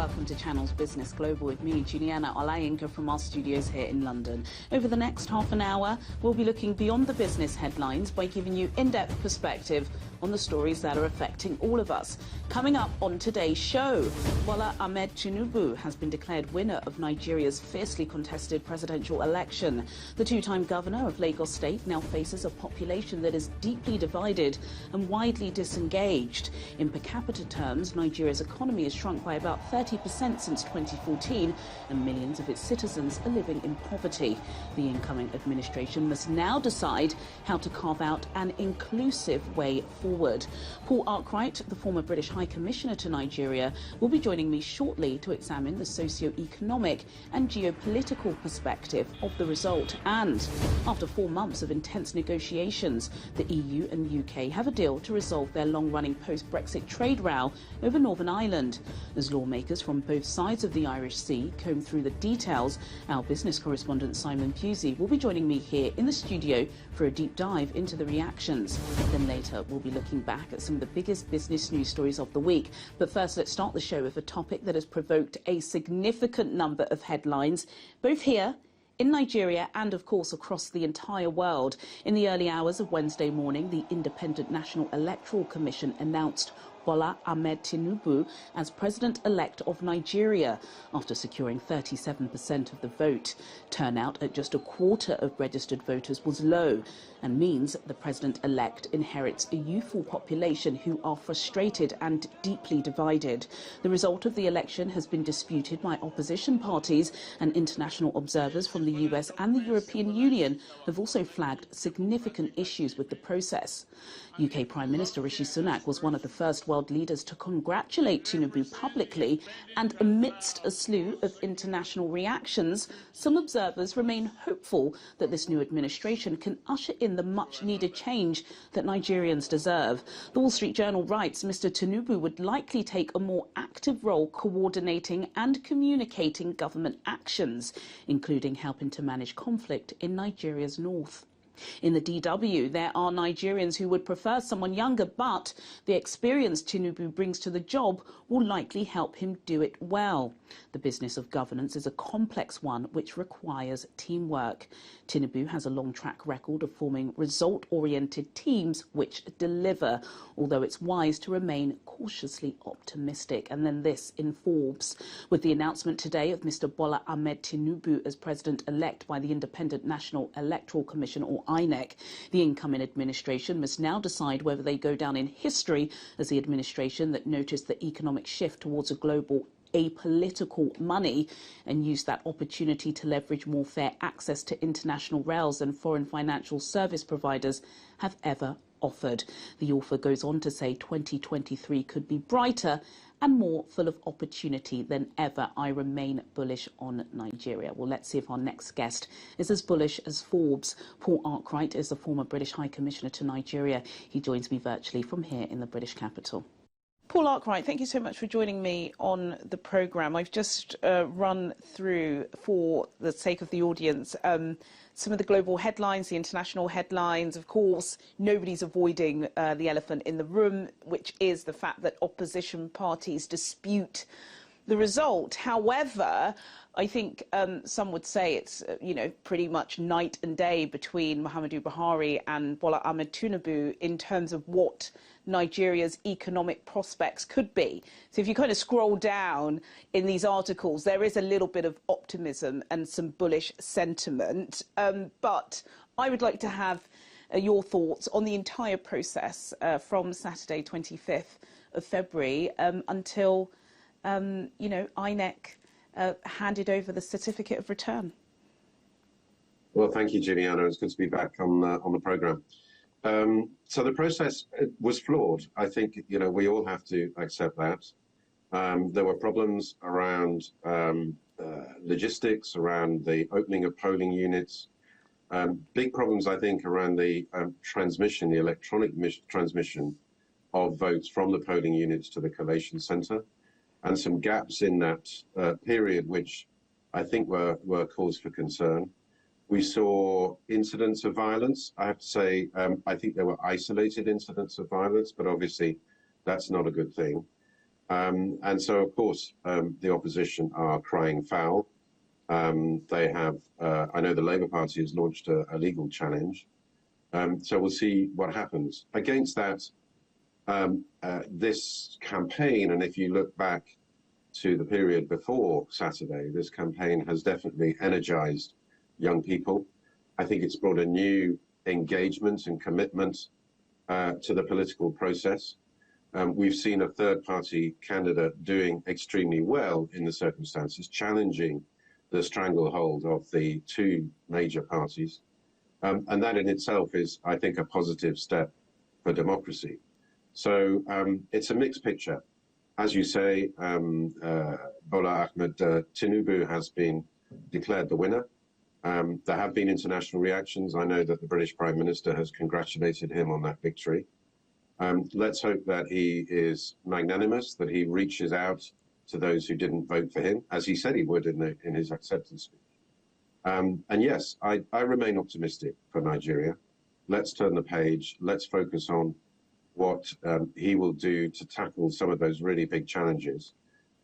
Welcome to Channel's Business Global with me, Juliana Olayinka, from our studios here in London. Over the next half an hour, we'll be looking beyond the business headlines by giving you in-depth perspective on the stories that are affecting all of us. Coming up on today's show, Bola Ahmed Tinubu has been declared winner of Nigeria's fiercely contested presidential election. The two-time governor of Lagos State now faces a population that is deeply divided and widely disengaged. In per capita terms, Nigeria's economy has shrunk by about 30% since 2014, and millions of its citizens are living in poverty. The incoming administration must now decide how to carve out an inclusive way forward. Paul Arkwright, the former British High Commissioner to Nigeria, will be joining me shortly to examine the socio-economic and geopolitical perspective of the result. And after 4 months of intense negotiations, the EU and UK have a deal to resolve their long-running post-Brexit trade row over Northern Ireland. As lawmakers from both sides of the Irish Sea comb through the details, our business correspondent Simon Pusey will be joining me here in the studio for a deep dive into the reactions. Then later we'll be looking back at some of the biggest business news stories of the week. But first, let's start the show with a topic that has provoked a significant number of headlines, both here in Nigeria and, of course, across the entire world. In the early hours of Wednesday morning, the Independent National Electoral Commission announced Bola Ahmed Tinubu as President-elect of Nigeria after securing 37% of the vote. Turnout at just a quarter of registered voters was low and means the President-elect inherits a youthful population who are frustrated and deeply divided. The result of the election has been disputed by opposition parties, and international observers from the US and the European Union have also flagged significant issues with the process. UK Prime Minister Rishi Sunak was one of the first world leaders to congratulate Tinubu publicly, and amidst a slew of international reactions, some observers remain hopeful that this new administration can usher in the much-needed change that Nigerians deserve. The Wall Street Journal writes Mr. Tinubu would likely take a more active role coordinating and communicating government actions, including helping to manage conflict in Nigeria's north. In the DW, there are Nigerians who would prefer someone younger, but the experience Tinubu brings to the job will likely help him do it well. The business of governance is a complex one which requires teamwork. Tinubu has a long track record of forming result-oriented teams which deliver, although it's wise to remain cautiously optimistic. And then this in Forbes. With the announcement today of Mr. Bola Ahmed Tinubu as President-elect by the Independent National Electoral Commission, or INEC, the incoming administration must now decide whether they go down in history as the administration that noticed the economic shift towards a global apolitical money and used that opportunity to leverage more fair access to international rails than foreign financial service providers have ever offered. The author goes on to say 2023 could be brighter and more full of opportunity than ever. I remain bullish on Nigeria. Well, let's see if our next guest is as bullish as Forbes. Paul Arkwright is the former British High Commissioner to Nigeria. He joins me virtually from here in the British capital. Paul Arkwright, thank you so much for joining me on the programme. I've just run through, for the sake of the audience, some of the global headlines, the international headlines. Of course, nobody's avoiding the elephant in the room, which is the fact that opposition parties dispute the result. However, I think some would say it's, pretty much night and day between Muhammadu Buhari and Bola Ahmed Tinubu in terms of what Nigeria's economic prospects could be. So if you kind of scroll down in these articles, there is a little bit of optimism and some bullish sentiment. But I would like to have your thoughts on the entire process from Saturday, 25th of February until, INEC handed over the certificate of return. Well, thank you, Juliana. It's good to be back on the programme. So the process was flawed. I think, we all have to accept that. There were problems around logistics, around the opening of polling units. Big problems, I think, around the transmission, the electronic transmission of votes from the polling units to the collation centre, and some gaps in that period which I think were cause for concern. We saw incidents of violence. I have to say, I think there were isolated incidents of violence, but obviously that's not a good thing. And so, of course, the opposition are crying foul. They have, I know the Labour Party has launched a legal challenge. So we'll see what happens. Against that, this campaign, and if you look back to the period before Saturday, this campaign has definitely energized young people. I think it's brought a new engagement and commitment to the political process. We've seen a third-party candidate doing extremely well in the circumstances, challenging the stranglehold of the two major parties. And that in itself is, I think, a positive step for democracy. So it's a mixed picture. As you say, Bola Ahmed Tinubu has been declared the winner. There have been international reactions. I know that the British Prime Minister has congratulated him on that victory. Let's hope that he is magnanimous, that he reaches out to those who didn't vote for him, as he said he would in his acceptance speech. And yes, I remain optimistic for Nigeria. Let's turn the page. Let's focus on what he will do to tackle some of those really big challenges.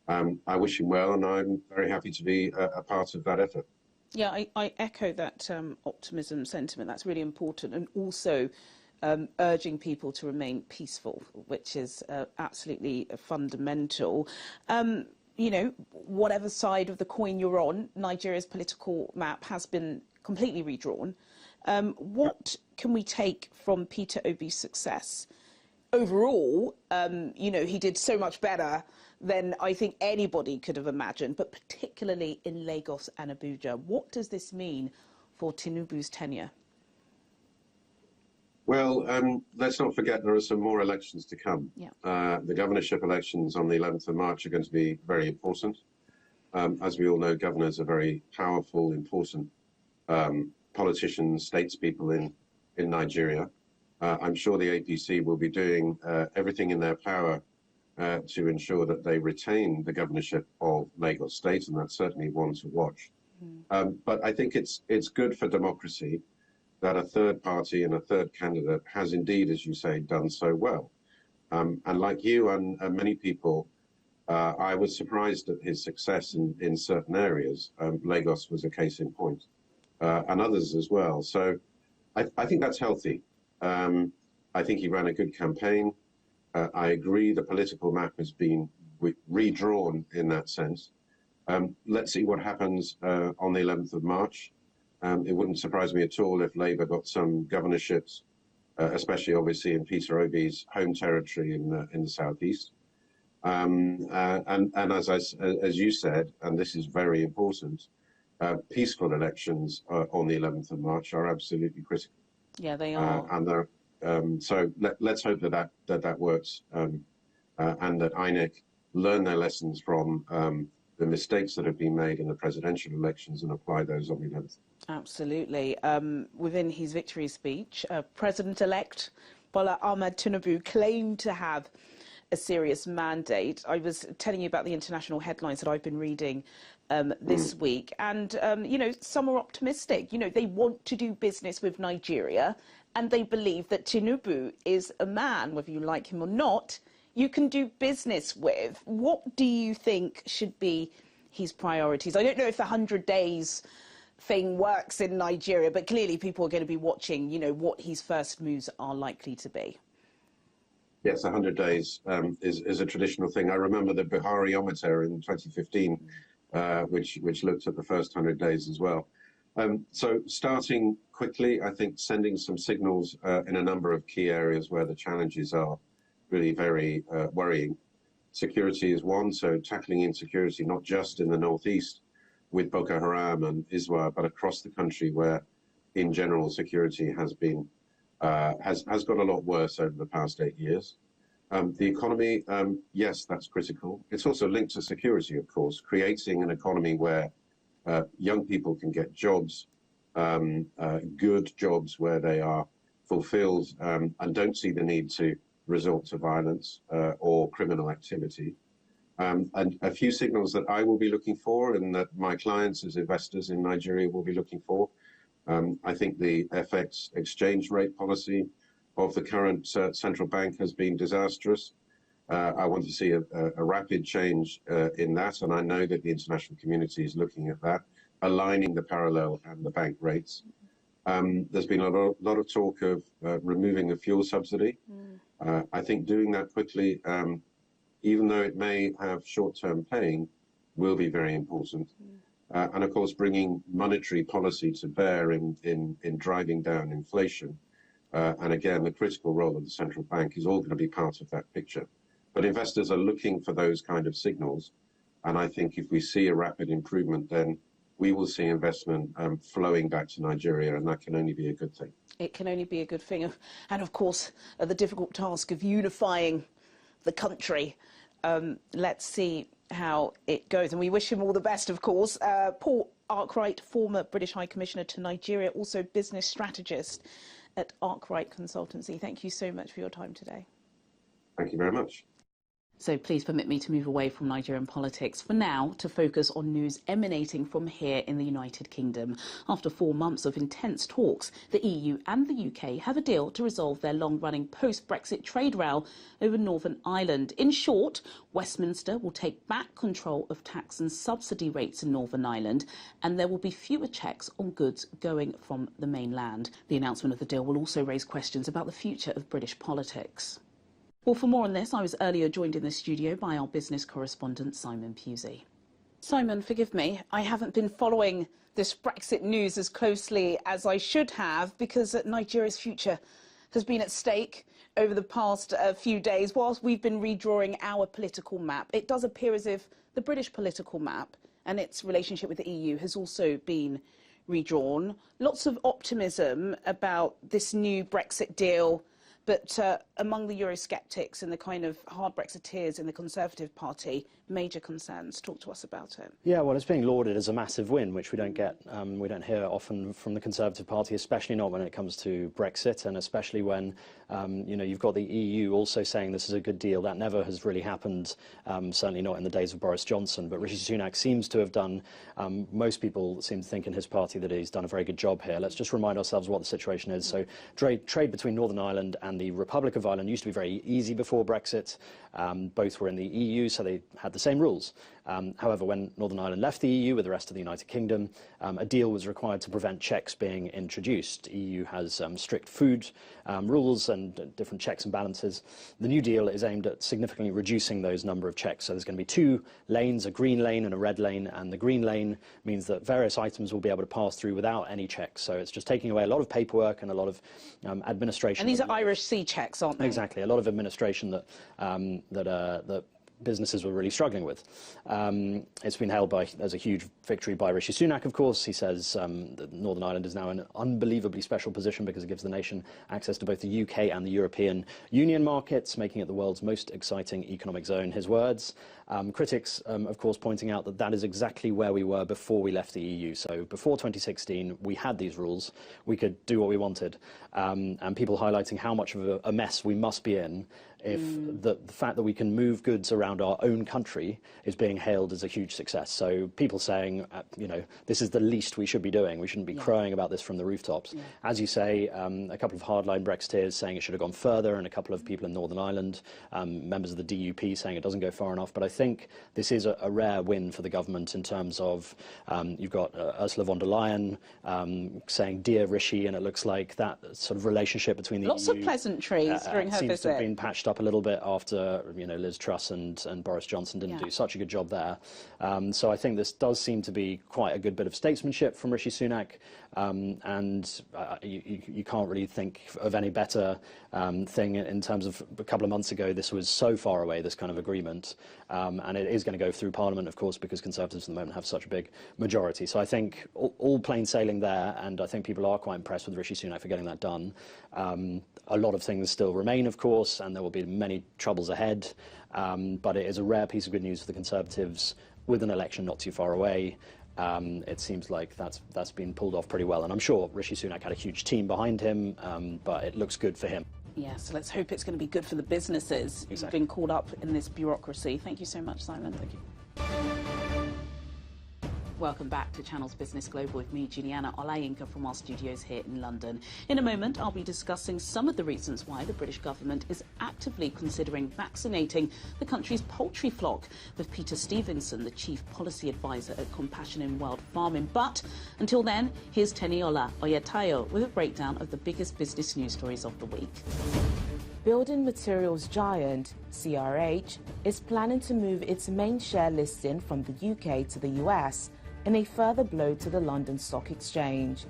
I wish him well, and I'm very happy to be a part of that effort. Yeah, I echo that optimism sentiment. That's really important, and also urging people to remain peaceful, which is absolutely fundamental. You know, whatever side of the coin you're on, Nigeria's political map has been completely redrawn. What can we take from Peter Obi's success? Overall, you know, he did so much better than I think anybody could have imagined, but particularly in Lagos and Abuja. What does this mean for Tinubu's tenure? Well, let's not forget there are some more elections to come. Yeah. The governorship elections on the 11th of March are going to be very important. As we all know, governors are very powerful, important politicians, statespeople in Nigeria. I'm sure the APC will be doing everything in their power to ensure that they retain the governorship of Lagos State, and that's certainly one to watch. But I think it's good for democracy that a third party and a third candidate has indeed, as you say, done so well. And like you and many people, I was surprised at his success in certain areas. Lagos was a case in point, and others as well. So I think that's healthy. I think he ran a good campaign. I agree the political map has been redrawn in that sense. Let's see what happens on the 11th of March. It wouldn't surprise me at all if Labour got some governorships, especially obviously in Peter Obi's home territory in the southeast. And as you said, and this is very important, peaceful elections on the 11th of March are absolutely critical. Yeah, they are. And they're, so let's hope that works, and that INEC learn their lessons from the mistakes that have been made in the presidential elections and apply those on the 11th. Absolutely. Within his victory speech, President-elect Bola Ahmed Tinubu claimed to have a serious mandate. I was telling you about the international headlines that I've been reading this week, and you know, some are optimistic. You know, they want to do business with Nigeria, and they believe that Tinubu is a man, whether you like him or not, you can do business with. What do you think should be his priorities? I don't know if the 100 days thing works in Nigeria, but clearly people are going to be watching, you know, what his first moves are likely to be. Yes, 100 days is a traditional thing. I remember the Buhari-ometer in 2015, which looked at the first 100 days as well. So starting quickly, I think sending some signals in a number of key areas where the challenges are really very worrying. Security is one, so tackling insecurity not just in the northeast with Boko Haram and Iswa, but across the country where, in general, security has been has got a lot worse over the past 8 years. The economy, yes, that's critical. It's also linked to security, of course, creating an economy where young people can get jobs, good jobs where they are fulfilled and don't see the need to resort to violence or criminal activity. And a few signals that I will be looking for and that my clients as investors in Nigeria will be looking for. I think the FX exchange rate policy of the current central bank has been disastrous. I want to see a rapid change in that, and I know that the international community is looking at that, aligning the parallel and the bank rates. There's been a lot of talk of removing the fuel subsidy. I think doing that quickly, even though it may have short-term pain, will be very important. And of course, bringing monetary policy to bear in driving down inflation. And again, the critical role of the central bank is all going to be part of that picture. But investors are looking for those kind of signals. And I think if we see a rapid improvement, then we will see investment flowing back to Nigeria, and that can only be a good thing. It can only be a good thing. And of course, the difficult task of unifying the country. Let's see how it goes. And we wish him all the best, of course. Paul Arkwright, former British High Commissioner to Nigeria, also business strategist at Arkwright Consultancy. Thank you so much for your time today. Thank you very much. So please permit me to move away from Nigerian politics for now to focus on news emanating from here in the United Kingdom. After 4 months of intense talks, the EU and the UK have a deal to resolve their long-running post-Brexit trade row over Northern Ireland. In short, Westminster will take back control of tax and subsidy rates in Northern Ireland, and there will be fewer checks on goods going from the mainland. The announcement of the deal will also raise questions about the future of British politics. Well, for more on this, I was earlier joined in the studio by our business correspondent, Simon Pusey. Simon, forgive me, I haven't been following this Brexit news as closely as I should have because Nigeria's future has been at stake over the past few days. Whilst we've been redrawing our political map, it does appear as if the British political map and its relationship with the EU has also been redrawn. Lots of optimism about this new Brexit deal. But among the Eurosceptics and the kind of hard Brexiteers in the Conservative Party, major concerns. Talk to us about it. Yeah, well, it's being lauded as a massive win, which we don't get. We don't hear often from the Conservative Party, especially not when it comes to Brexit, and especially when you know, you've got the EU also saying this is a good deal. That never has really happened, certainly not in the days of Boris Johnson. But Rishi Sunak seems to have done. Most people seem to think in his party that he's done a very good job here. Let's just remind ourselves what the situation is. So trade between Northern Ireland and the Republic of Ireland used to be very easy before Brexit. Both were in the EU, so they had the same rules. However, when Northern Ireland left the EU with the rest of the United Kingdom, a deal was required to prevent checks being introduced. The EU has strict food rules and different checks and balances. The new deal is aimed at significantly reducing those number of checks. So there's going to be 2 lanes, a green lane and a red lane, and the green lane means that various items will be able to pass through without any checks. So it's just taking away a lot of paperwork and a lot of administration. And these are Irish C checks, aren't they? Exactly, a lot of administration that that businesses were really struggling with. It's been hailed as a huge victory by Rishi Sunak, of course. He says that Northern Ireland is now in an unbelievably special position because it gives the nation access to both the UK and the European Union markets, making it the world's most exciting economic zone, his words. Critics, of course, pointing out that that is exactly where we were before we left the EU. So before 2016, we had these rules. We could do what we wanted. And people highlighting how much of a mess we must be in if the fact that we can move goods around our own country is being hailed as a huge success. So people saying, you know, this is the least we should be doing. We shouldn't be crowing about this from the rooftops. Yeah. As you say, a couple of hardline Brexiteers saying it should have gone further, and a couple of people in Northern Ireland, members of the DUP, saying it doesn't go far enough. But I think this is a rare win for the government in terms of you've got Ursula von der Leyen saying, "Dear Rishi," and it looks like that sort of relationship between the Lots EU, of pleasantries during her seems visit. to have been patched up a little bit after, you know, Liz Truss and Boris Johnson didn't do such a good job there. So I think this does seem to be quite a good bit of statesmanship from Rishi Sunak, and you can't really think of any better thing in terms of a couple of months ago. This was so far away, this kind of agreement, and it is going to go through Parliament, of course, because Conservatives at the moment have such a big majority. So I think all plain sailing there, and I think people are quite impressed with Rishi Sunak for getting that done. A lot of things still remain, of course, and there will be many troubles ahead, but it is a rare piece of good news for the Conservatives with an election not too far away. It seems like that's been pulled off pretty well, and I'm sure Rishi Sunak had a huge team behind him, but it looks good for him. Yeah, so let's hope it's going to be good for the businesses who've been caught up in this bureaucracy. Thank you so much, Simon. Thank you. Welcome back to Channel's Business Global with me, Juliana Olayinka, from our studios here in London. In a moment, I'll be discussing some of the reasons why the British government is actively considering vaccinating the country's poultry flock with Peter Stevenson, the Chief Policy Advisor at Compassion in World Farming. But until then, here's Teniola Oyetayo with a breakdown of the biggest business news stories of the week. Building materials giant CRH is planning to move its main share listing from the UK to the US in a further blow to the London Stock Exchange.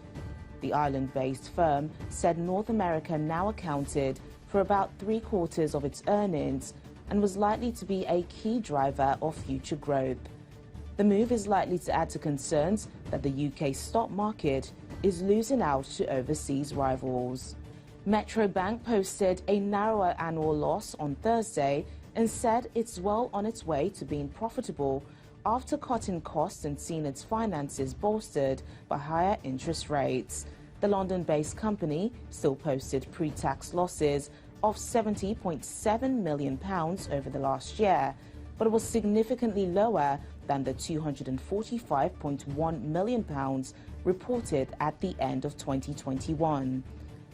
The island-based firm said North America now accounted for about 3/4 of its earnings and was likely to be a key driver of future growth. The move is likely to add to concerns that the UK stock market is losing out to overseas rivals. Metro Bank posted a narrower annual loss on Thursday and said it's well on its way to being profitable after cutting costs and seeing its finances bolstered by higher interest rates. The London-based company still posted pre-tax losses of £70.7 million over the last year, but it was significantly lower than the £245.1 million reported at the end of 2021.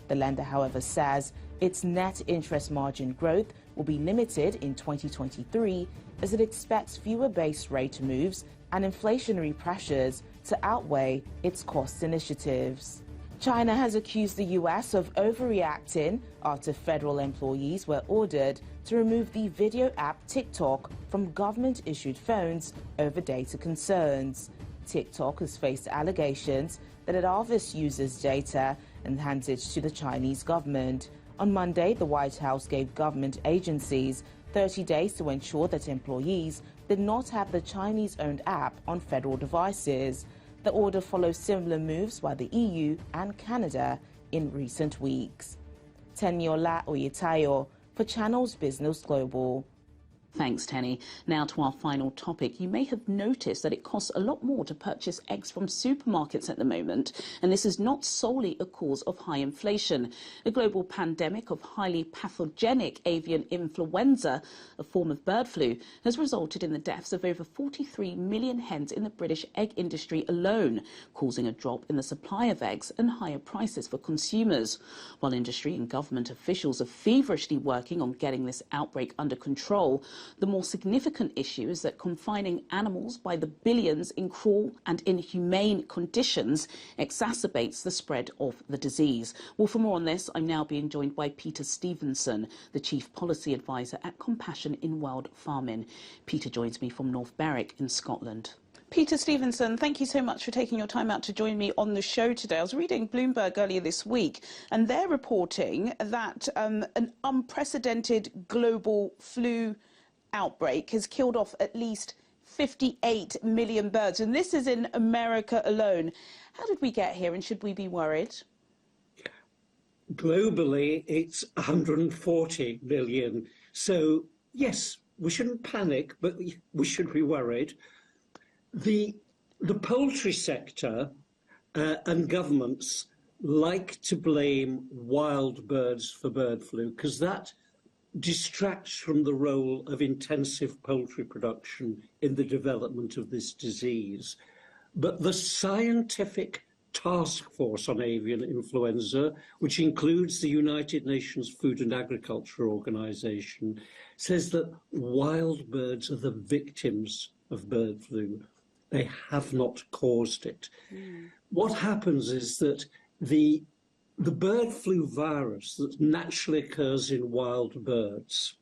The lender, however, says its net interest margin growth will be limited in 2023 as it expects fewer base rate moves and inflationary pressures to outweigh its cost initiatives. China has accused the US of overreacting after federal employees were ordered to remove the video app TikTok from government-issued phones over data concerns. TikTok has faced allegations that it harvests users' data and hands it to the Chinese government. On Monday, the White House gave government agencies 30 days to ensure that employees did not have the Chinese-owned app on federal devices. The order follows similar moves by the EU and Canada in recent weeks. Teniola Oyetayo for Channel's Business Global. Thanks, Tenny. Now to our final topic. You may have noticed that it costs a lot more to purchase eggs from supermarkets at the moment, and this is not solely a cause of high inflation. A global pandemic of highly pathogenic avian influenza, a form of bird flu, has resulted in the deaths of over 43 million hens in the British egg industry alone, causing a drop in the supply of eggs and higher prices for consumers. While industry and government officials are feverishly working on getting this outbreak under control, the more significant issue is that confining animals by the billions in cruel and inhumane conditions exacerbates the spread of the disease. Well, for more on this, I'm now being joined by Peter Stevenson, the Chief Policy Advisor at Compassion in World Farming. Peter joins me from North Berwick in Scotland. Peter Stevenson, thank you so much for taking your time out to join me on the show today. I was reading Bloomberg earlier this week, and they're reporting that an unprecedented global flu outbreak has killed off at least 58 million birds, and this is in America alone. How did we get here, and should we be worried? Globally, it's 140 million. So, yes, we shouldn't panic, but we should be worried. The poultry sector and governments like to blame wild birds for bird flu because that distracts from the role of intensive poultry production in the development of this disease. But the Scientific Task Force on Avian Influenza, which includes the United Nations Food and Agriculture Organization, says that wild birds are the victims of bird flu. They have not caused it. What happens is that the bird flu virus that naturally occurs in wild birds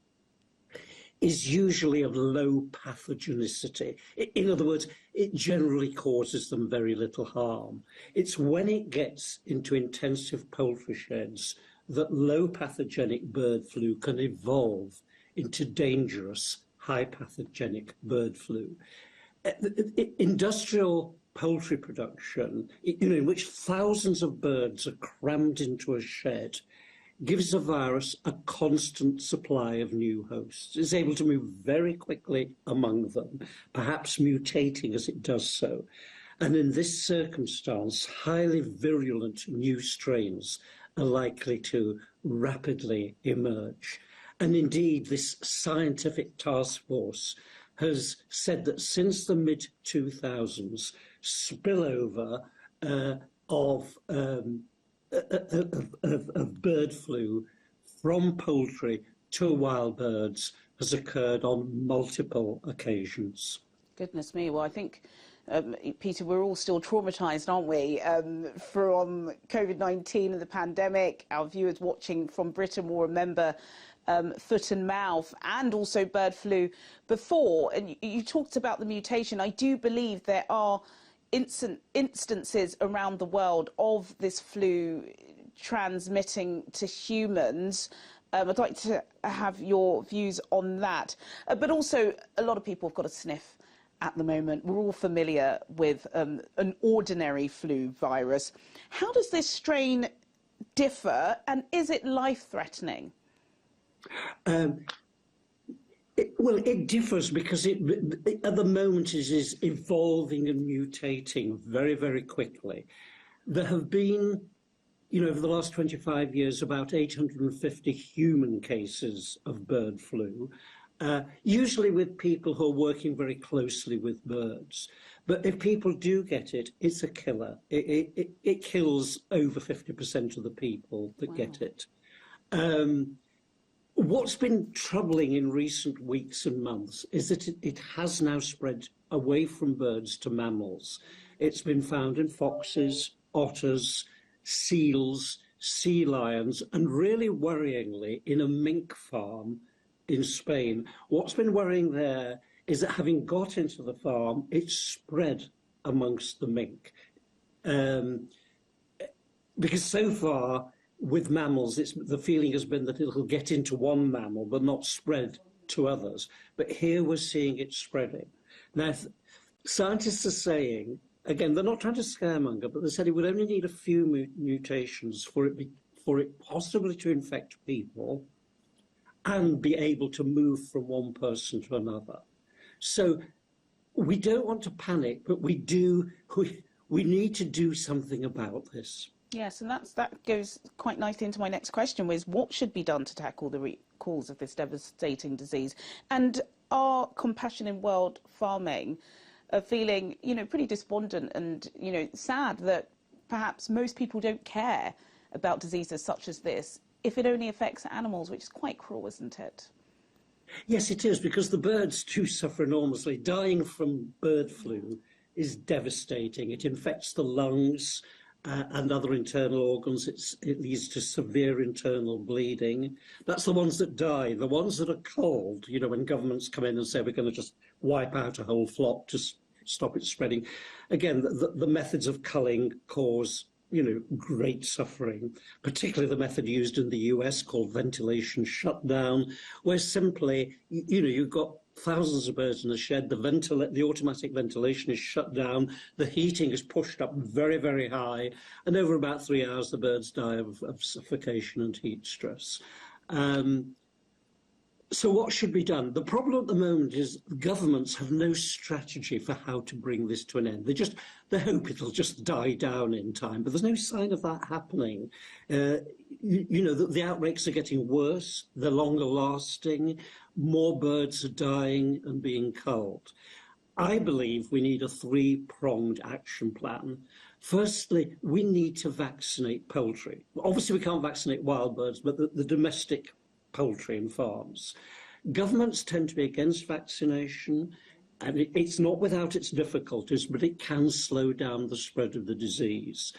is usually of low pathogenicity. In other words, it generally causes them very little harm. It's when it gets into intensive poultry sheds that low pathogenic bird flu can evolve into dangerous high pathogenic bird flu. Industrial poultry production, in which thousands of birds are crammed into a shed, gives the virus a constant supply of new hosts. It's able to move very quickly among them, perhaps mutating as it does so. And in this circumstance, highly virulent new strains are likely to rapidly emerge. And indeed, this scientific task force has said that since the mid-2000s, spillover of bird flu from poultry to wild birds has occurred on multiple occasions. Goodness me. Well, I think, Peter, we're all still traumatised, aren't we, from COVID-19 and the pandemic. Our viewers watching from Britain will remember foot and mouth and also bird flu before. And you talked about the mutation. I do believe there are instances around the world of this flu transmitting to humans. I'd like to have your views on that. But also, a lot of people have got a sniff at the moment. We're all familiar with an ordinary flu virus. How does this strain differ, and is it life-threatening? It differs because at the moment it is evolving and mutating very, very quickly. There have been, over the last 25 years, about 850 human cases of bird flu, usually with people who are working very closely with birds. But if people do get it, it's a killer. It kills over 50% of the people that get it. What's been troubling in recent weeks and months is that it has now spread away from birds to mammals. It's been found in foxes, otters, seals, sea lions, and really worryingly in a mink farm in Spain. What's been worrying there is that having got into the farm, it's spread amongst the mink. Because so far, with mammals, the feeling has been that it'll get into one mammal but not spread to others. But here we're seeing it spreading. Now, scientists are saying, again, they're not trying to scaremonger, but they said it would only need a few mutations for it possibly to infect people and be able to move from one person to another. So we don't want to panic, but we need to do something about this. Yes, and that goes quite nicely into my next question, was what should be done to tackle the cause of this devastating disease? And are Compassion in World Farming feeling, pretty despondent and, sad that perhaps most people don't care about diseases such as this if it only affects animals, which is quite cruel, isn't it? Yes, it is, because the birds do suffer enormously. Dying from bird flu is devastating. It infects the lungs and other internal organs. It leads to severe internal bleeding. That's the ones that die. The ones that are culled, when governments come in and say we're going to just wipe out a whole flock to stop it spreading. Again, the methods of culling cause, great suffering, particularly the method used in the US called ventilation shutdown, where simply, you've got thousands of birds in the shed, the automatic ventilation is shut down, the heating is pushed up very, very high, and over about 3 hours the birds die of suffocation and heat stress. So what should be done? The problem at the moment is governments have no strategy for how to bring this to an end. They hope it'll just die down in time, but there's no sign of that happening. The outbreaks are getting worse, they're longer lasting, more birds are dying and being culled. I believe we need a three-pronged action plan. Firstly, we need to vaccinate poultry. Obviously, we can't vaccinate wild birds, but the domestic poultry and farms. Governments tend to be against vaccination, and it's not without its difficulties, but it can slow down the spread of the disease.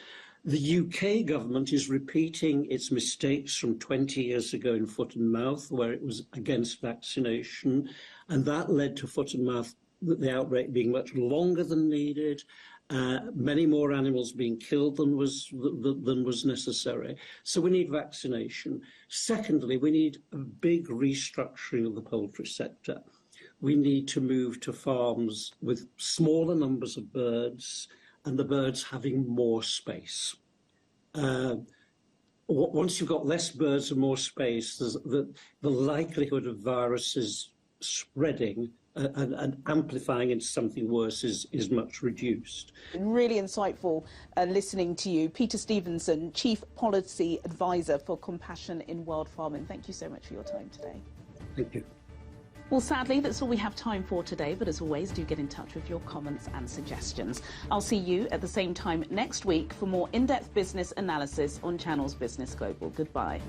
The UK government is repeating its mistakes from 20 years ago in foot and mouth, where it was against vaccination, and that led to foot and mouth, the outbreak being much longer than needed, many more animals being killed than was necessary. So we need vaccination. Secondly, we need a big restructuring of the poultry sector. We need to move to farms with smaller numbers of birds and the birds having more space. Once you've got less birds and more space, the likelihood of viruses spreading and amplifying into something worse is much reduced. Really insightful listening to you. Peter Stevenson, Chief Policy Advisor for Compassion in World Farming. Thank you so much for your time today. Thank you. Well, sadly, that's all we have time for today, but as always, do get in touch with your comments and suggestions. I'll see you at the same time next week for more in-depth business analysis on Channel's Business Global. Goodbye.